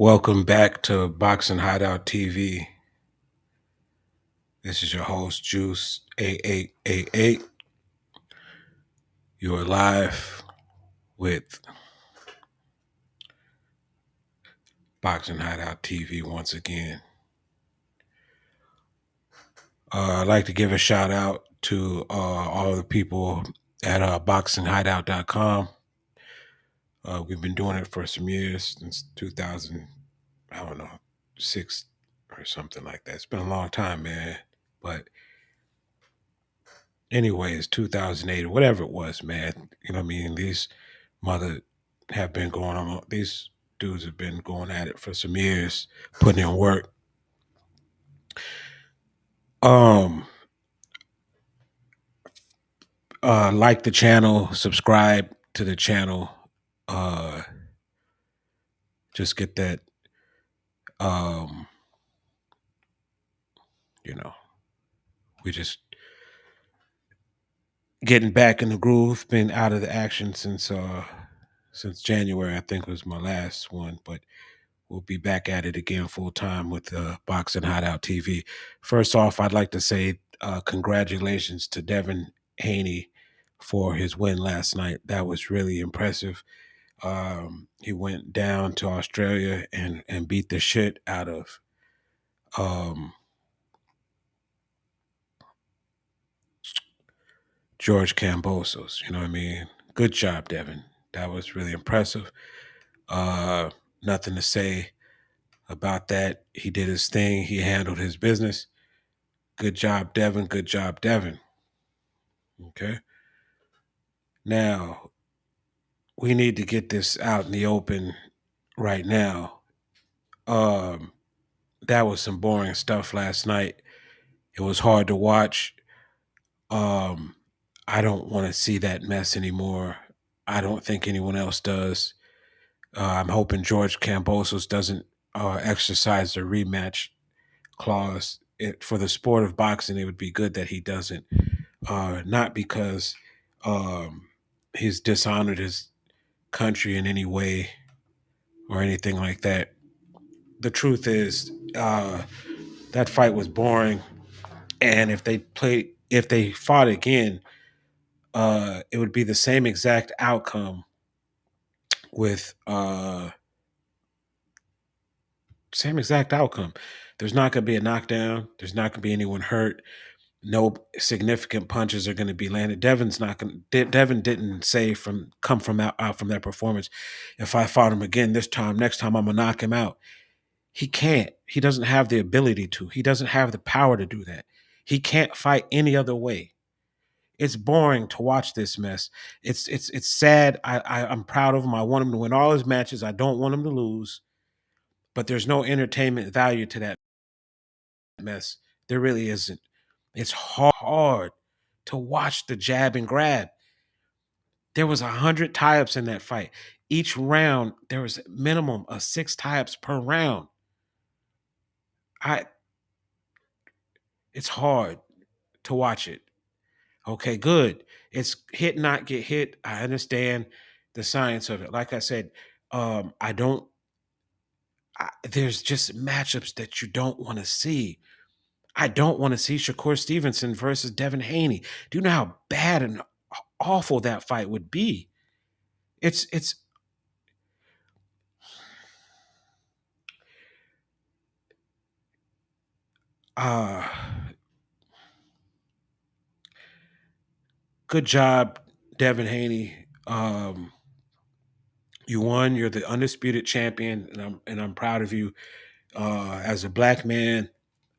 Welcome back to Boxing Hideout TV. This is your host, Juice 8888. You are live with Boxing Hideout TV once again. I'd like to give a shout out to all the people at boxinghideout.com. We've been doing it for some years, since 2000, I don't know, 6 or something like that. It's been a long time, man. But anyways, 2008 or whatever it was, man. You know what I mean? These mother have been going on. These dudes have been going at it for some years, putting in work. Um, like the channel, subscribe to the channel. Uh, just get that. Um, you know, we just getting back in the groove. Been out of the action since January. I think was my last one, but we'll be back at it again full time with Boxing Hideout TV. First off, I'd like to say congratulations to Devin Haney for his win last night. That was really impressive. He went down to Australia and beat the shit out of George Kambosos. You know what I mean? Good job, Devin. That was really impressive. Nothing to say about that. He did his thing. He handled his business. Good job, Devin. Good job, Devin. Okay. Now, we need to get this out in the open right now. That was some boring stuff last night. It was hard to watch. Um, I don't want to see that mess anymore. I don't think anyone else does. I'm hoping George Kambosos doesn't exercise the rematch clause. For the sport of boxing, it would be good that he doesn't. Not because he's dishonored his country in any way or anything like that. The truth is, that fight was boring, and if they fought again, it would be the same exact outcome with same exact outcome. There's not going to be a knockdown. There's not going to be anyone hurt. No significant punches are going to be landed. Devin's not going. Devin didn't say come from out from that performance. If I fought him again next time I'm gonna knock him out. He can't. He doesn't have the ability to. He doesn't have the power to do that. He can't fight any other way. It's boring to watch this mess. It's sad. I'm proud of him. I want him to win all his matches. I don't want him to lose. But there's no entertainment value to that mess. There really isn't. It's hard to watch the jab and grab. There was 100 tie-ups in that fight. Each round, there was a minimum of 6 tie-ups per round. It's hard to watch it. Okay, good. It's hit, not get hit. I understand the science of it. Like I said, I don't. There's just matchups that you don't want to see. I don't want to see Shakur Stevenson versus Devin Haney. Do you know how bad and awful that fight would be? It's uh good job, Devin Haney. You won. You're the undisputed champion, and I'm proud of you. As a black man,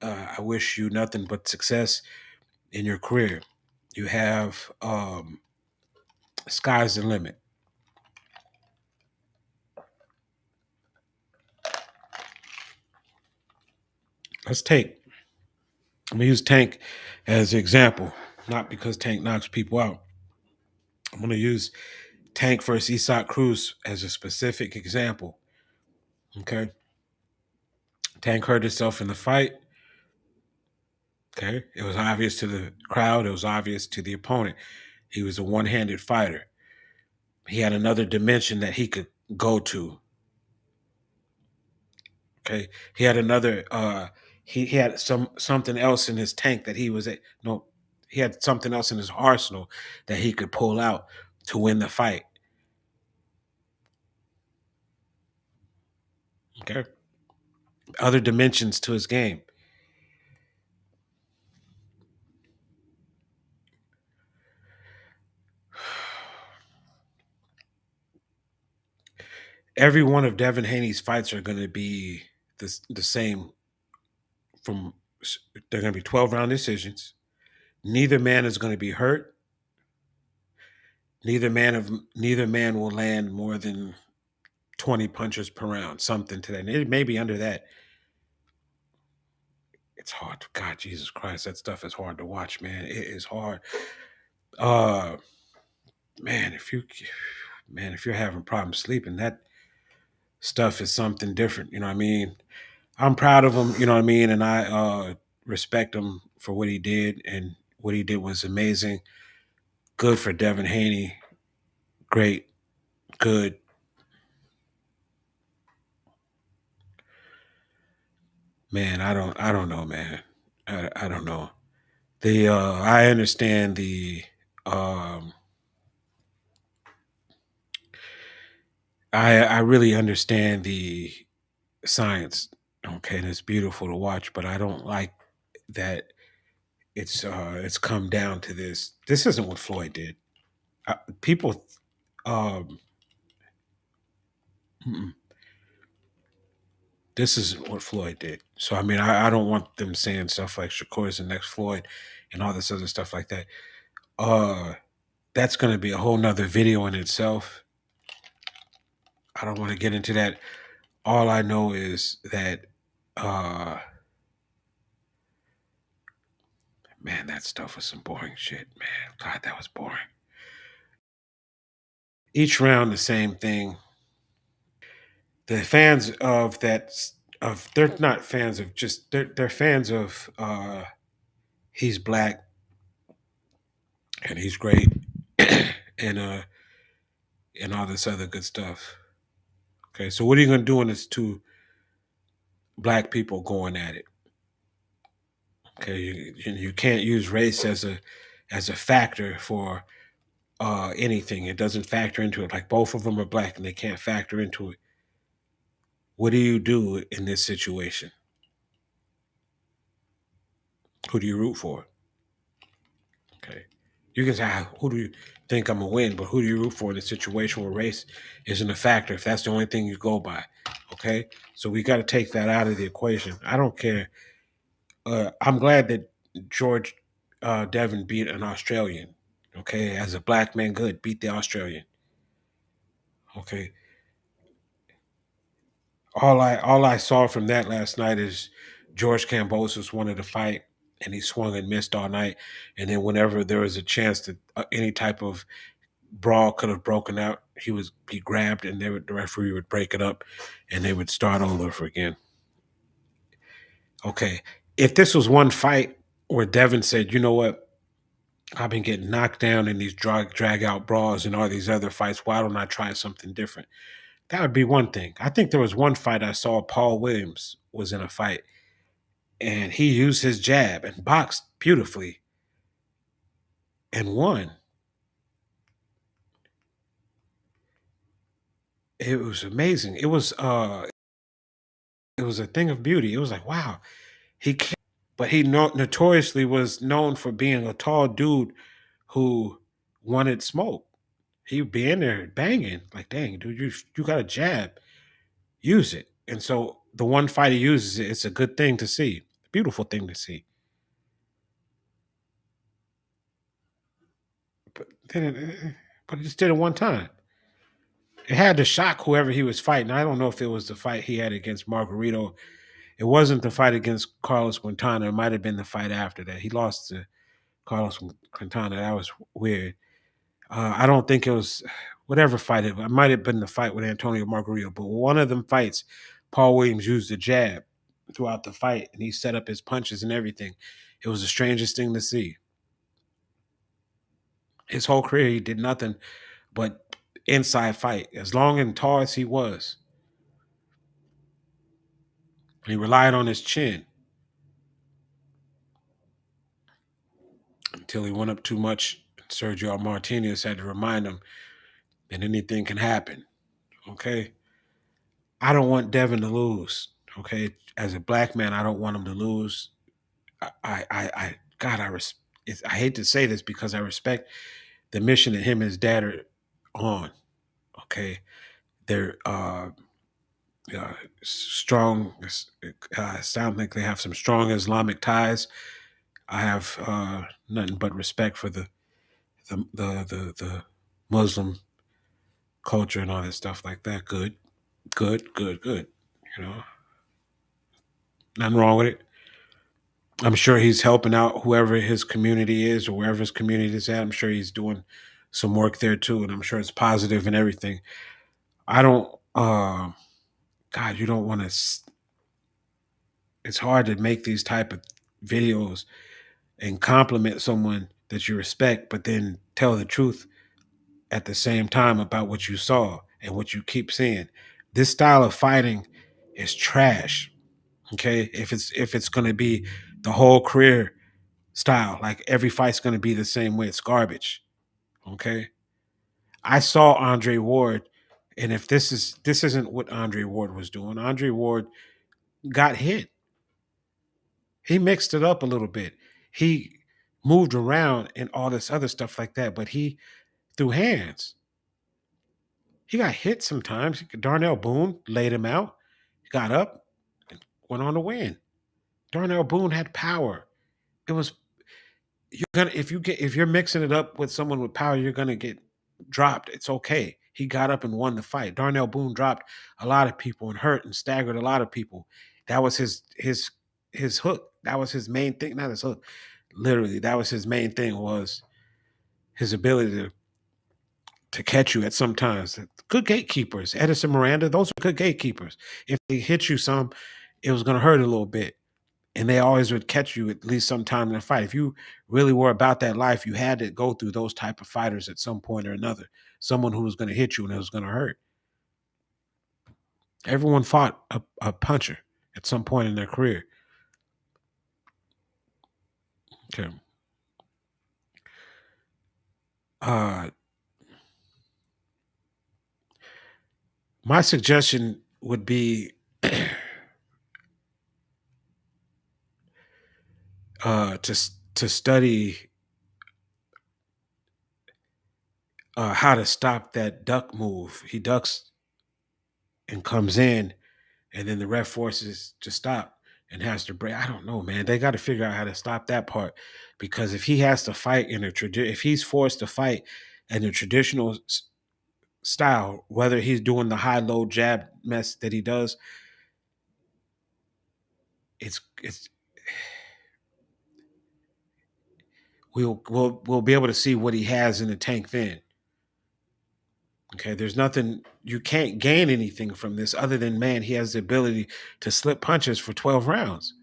I wish you nothing but success in your career. You have sky's the limit. Let's take. I'm gonna use Tank as an example, not because Tank knocks people out. I'm gonna use Tank versus Isak Cruz as a specific example. Okay, Tank hurt himself in the fight. Okay, it was obvious to the crowd. It was obvious to the opponent. He was a one-handed fighter. He had another dimension that he could go to. Okay, he had another. He had something else in his tank that he was at. No, he had something else in his arsenal that he could pull out to win the fight. Okay, other dimensions to his game. Every one of Devin Haney's fights are going to be the same. From they're going to be 12 round decisions. Neither man is going to be hurt. Neither man will land more than 20 punches per round, something to that. And it may be under that. It's hard. God, Jesus Christ, that stuff is hard to watch, man. It is hard. Uh, man, if you're having problems sleeping, that stuff is something different. You know what I mean? I'm proud of him. You know what I mean, and I respect him for what he did, and what he did was amazing. Good for Devin Haney. Great. Good. Man, I don't know, man. I don't know. The I understand the um I really understand the science. Okay, and it's beautiful to watch, but I don't like that it's come down to this. This isn't what Floyd did. People um mm-mm, this isn't what Floyd did. So I mean, I don't want them saying stuff like Shakur's the next Floyd and all this other stuff like that. Uh that's gonna be a whole nother video in itself. I don't want to get into that. All I know is that uh man, that stuff was some boring shit, man. God, that was boring. Each round the same thing. The fans of that of they're not fans of just they're fans of he's black and he's great and and all this other good stuff. Okay, so what are you gonna do when it's two black people going at it? Okay, you can't use race as a factor for anything. It doesn't factor into it. Like both of them are black and they can't factor into it. What do you do in this situation? Who do you root for? Okay. You can say, who do you think I'm going to win? But who do you root for in a situation where race isn't a factor if that's the only thing you go by? Okay. So we got to take that out of the equation. I don't care. I'm glad that George Devon beat an Australian. Okay. As a black man, good. Beat the Australian. Okay. All I saw from that last night is George Kambosos wanted to fight and he swung and missed all night. And then whenever there was a chance that any type of brawl could have broken out, he was be grabbed and the referee would break it up and they would start all over again. Okay. If this was one fight where Devin said, you know what, I've been getting knocked down in these drag out brawls and all these other fights, why don't I try something different? That would be one thing. I think there was one fight I saw Paul Williams was in a fight and he used his jab and boxed beautifully and won. It was amazing. It was a thing of beauty. It was like, wow, he can, but he notoriously was known for being a tall dude who wanted smoke. He'd be in there banging, like, dang, dude, you got a jab, use it. And so the one fight he uses it, it's a good thing to see, a beautiful thing to see. But but he just did it one time. It had to shock whoever he was fighting. I don't know if it was the fight he had against Margarito. It wasn't the fight against Carlos Quintana. It might have been the fight after that. He lost to Carlos Quintana. That was weird. I don't think it was whatever fight it might have been the fight with Antonio Margarito, but one of them fights, Paul Williams used a jab throughout the fight and he set up his punches and everything. It was the strangest thing to see. His whole career, he did nothing but inside fight. As long and tall as he was, He relied on his chin until he went up too much. Sergio Martinez had to remind him that anything can happen. Okay. I don't want Devin to lose. Okay. As a black man, I don't want him to lose. God, I hate to say this because I respect the mission that him and his dad are on. Okay. They're strong. Sound like they have some strong Islamic ties. I have nothing but respect for the Muslim culture and all that stuff like that. Good, good, good, good. You know, nothing wrong with it. I'm sure he's helping out whoever his community is or wherever his community is at. I'm sure he's doing some work there too, and I'm sure it's positive and everything. I don't. God, you don't want to. It's hard to make these type of videos and compliment someone that you respect, but then tell the truth at the same time about what you saw and what you keep seeing. This style of fighting is trash. Okay, if it's going to be the whole career style, like every fight's going to be the same way, it's garbage. Okay, I saw Andre Ward, and if this isn't what Andre Ward was doing. Andre Ward got hit. He mixed it up a little bit. He moved around and all this other stuff like that, but he threw hands. He got hit sometimes. Darnell Boone laid him out. He got up and went on to win. Darnell Boone had power. It was you're gonna if you're mixing it up with someone with power, you're gonna get dropped. It's okay. He got up and won the fight. Darnell Boone dropped a lot of people and hurt and staggered a lot of people. That was his hook. That was his main thing. Not his hook. Literally, that was his main thing was his ability to catch you at some times. Good gatekeepers. Edison Miranda, those are good gatekeepers. If they hit you some, it was gonna hurt a little bit. And they always would catch you at least sometime in a fight. If you really were about that life, you had to go through those type of fighters at some point or another. Someone who was going to hit you and it was going to hurt. Everyone fought a puncher at some point in their career. Okay. Uh, my suggestion would be to study how to stop that duck move. He ducks and comes in, and then the ref forces to stop and has to break. I don't know, man. They got to figure out how to stop that part because if he has to fight in a if he's forced to fight in a traditional style, whether he's doing the high low jab mess that he does, it's we'll be able to see what he has in the tank then. Okay, there's nothing you can't gain anything from this other than man, he has the ability to slip punches for 12 rounds.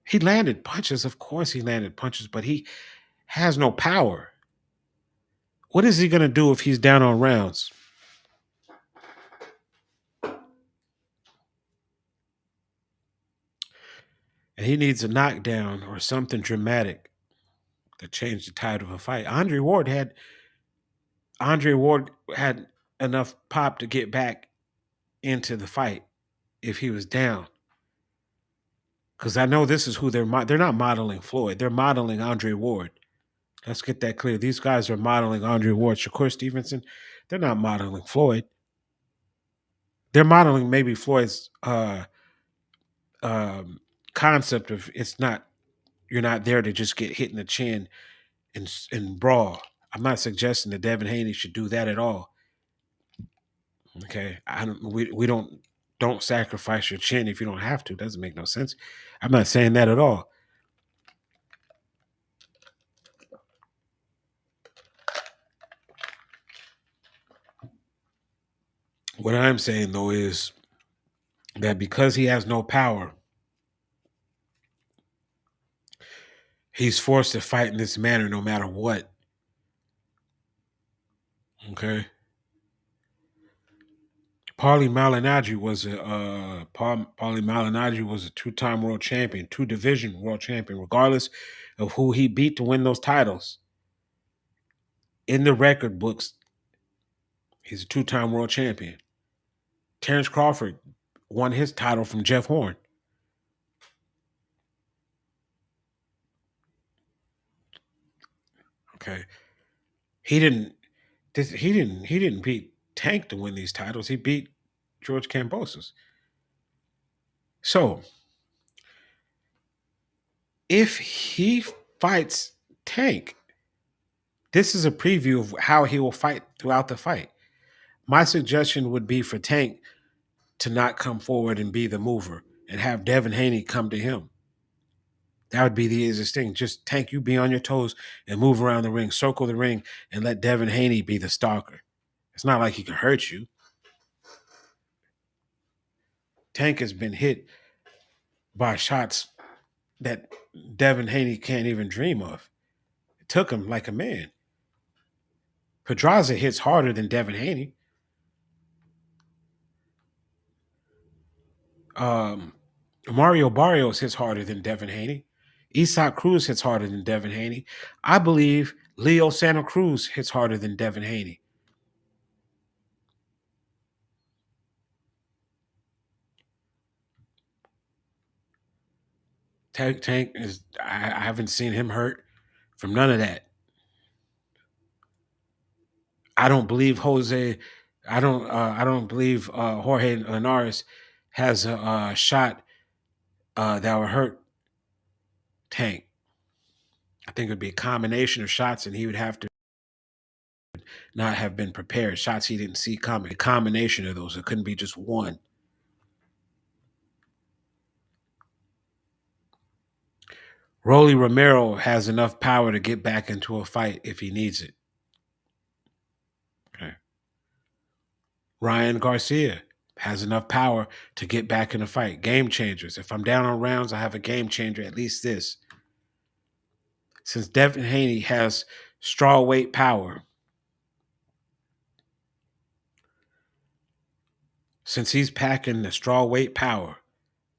He landed punches, of course he landed punches, but he has no power. What is he going to do if he's down on rounds? And he needs a knockdown or something dramatic to change the tide of a fight. Andre Ward had enough pop to get back into the fight if he was down. Because I know this is who they're not modeling Floyd. They're modeling Andre Ward. Let's get that clear. These guys are modeling Andre Ward. Shakur Stevenson, they're not modeling Floyd. They're modeling maybe Floyd's um, concept of it's not you're not there to just get hit in the chin and brawl. I'm not suggesting that Devin Haney should do that at all. Okay, I don't. We don't sacrifice your chin if you don't have to. It doesn't make no sense. I'm not saying that at all. What I'm saying though is that because he has no power, he's forced to fight in this manner no matter what. Okay. Paulie Malignaggi was a two-time world champion, two division world champion, regardless of who he beat to win those titles. In the record books, he's a two-time world champion. Terrence Crawford won his title from Jeff Horn. Okay, he didn't. He didn't beat Tank to win these titles. He beat George Kambosos. So if he fights Tank, this is a preview of how he will fight throughout the fight. My suggestion would be for Tank to not come forward and be the mover and have Devin Haney come to him. That would be the easiest thing. Just Tank, you be on your toes and move around the ring, circle the ring, and let Devin Haney be the stalker. It's not like he can hurt you. Tank has been hit by shots that Devin Haney can't even dream of. It took him like a man. Pedraza hits harder than Devin Haney. Um, Mario Barrios hits harder than Devin Haney. Isak Cruz hits harder than Devin Haney. I believe Leo Santa Cruz hits harder than Devin Haney. Tank is. I haven't seen him hurt from none of that. I don't believe Jose. I don't. I don't believe Jorge Linares has a shot that would hurt Tank. I think it would be a combination of shots, and he would have to not have been prepared. Shots he didn't see coming. A combination of those. It couldn't be just one. Rolly Romero has enough power to get back into a fight if he needs it. Okay. Ryan Garcia has enough power to get back in a fight. Game changers. If I'm down on rounds, I have a game changer, at least this. Since Devin Haney has straw weight power, since he's packing the straw weight power,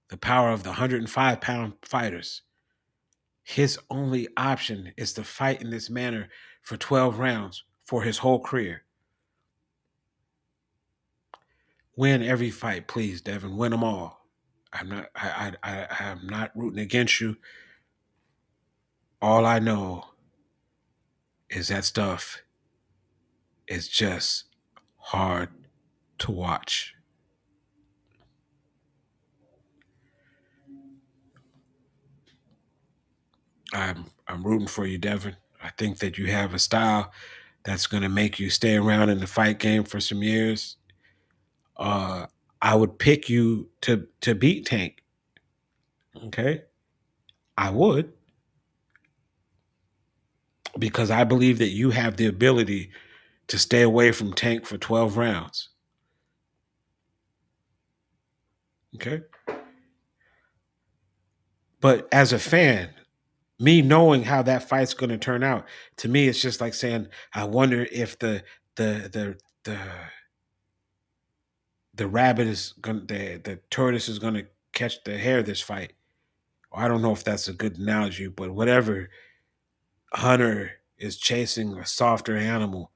the power of the 105-pound fighters, his only option is to fight in this manner for 12 rounds for his whole career. Win every fight, please, Devin. Win them all. I'm not rooting against you. All I know is that stuff is just hard to watch. I'm rooting for you, Devin. I think that you have a style that's going to make you stay around in the fight game for some years. Uh, I would pick you to beat Tank. Okay, I would, because I believe that you have the ability to stay away from Tank for 12 rounds. Okay, but as a fan, me knowing how that fight's going to turn out, to me, it's just like saying, I wonder if the the the the rabbit is going the tortoise is going to catch the hare this fight. I don't know if that's a good analogy, but whatever hunter is chasing a softer animal,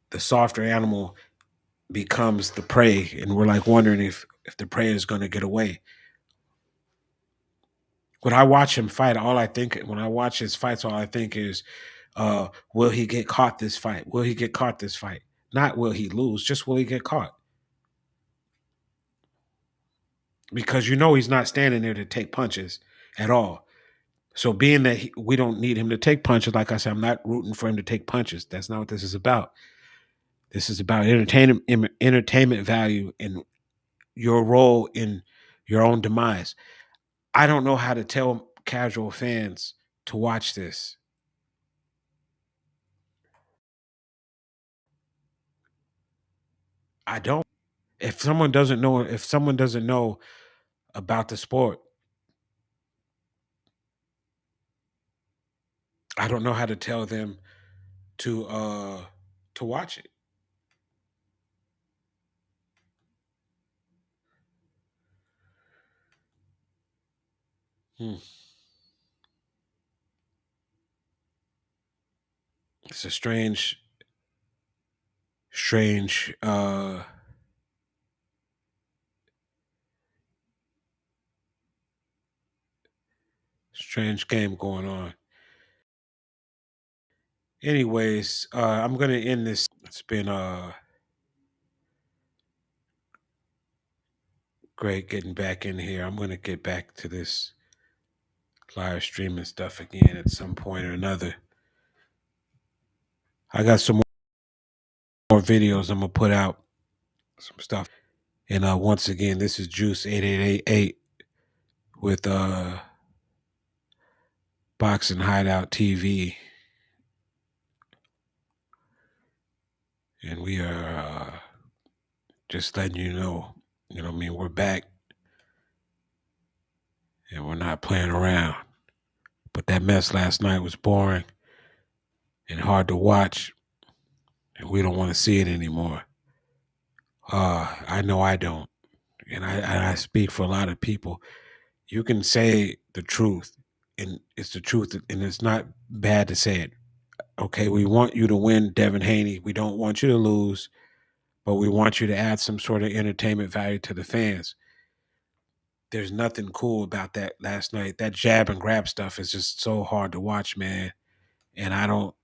the softer animal becomes the prey, and we're like wondering if the prey is going to get away. When I watch him fight, when I watch his fights, all I think is, will he get caught this fight? Will he get caught this fight? Not will he lose, just will he get caught? Because he's not standing there to take punches at all. So being that we don't need him to take punches, like I said, I'm not rooting for him to take punches. That's not what this is about. This is about entertainment value and your role in your own demise. I don't know how to tell casual fans to watch this. I don't. If someone doesn't know about the sport, I don't know how to tell them to uh to watch it. Hmm. It's a strange, strange, strange game going on. Anyways, I'm gonna end this. It's been great getting back in here. I'm gonna get back to this live streaming stuff again at some point or another. I got some more videos I'm gonna put out, some stuff. And once again, this is Juice 8888 with Boxing Hideout TV, and we are just letting you know. You know what I mean? We're back, and we're not playing around. But that mess last night was boring and hard to watch, and we don't want to see it anymore. I know I don't, and I speak for a lot of people. You can say the truth, and it's the truth, and it's not bad to say it. Okay, we want you to win, Devin Haney. We don't want you to lose, but we want you to add some sort of entertainment value to the fans. There's nothing cool about that last night. That jab and grab stuff is just so hard to watch, man. And I don't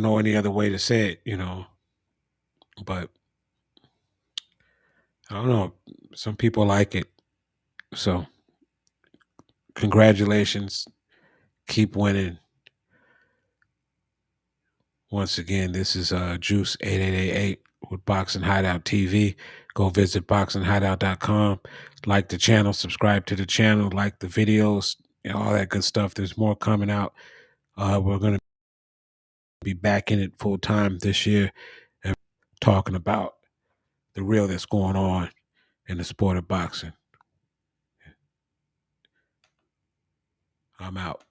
know any other way to say it, you know. But I don't know. Some people like it. So congratulations. Keep winning. Once again, this is Juice 8888 with Boxing Hideout TV. Go visit boxinghideout.com. Like the channel, subscribe to the channel, like the videos, and all that good stuff. There's more coming out. We're going to be back in it full time this year and talking about the real that's going on in the sport of boxing. I'm out.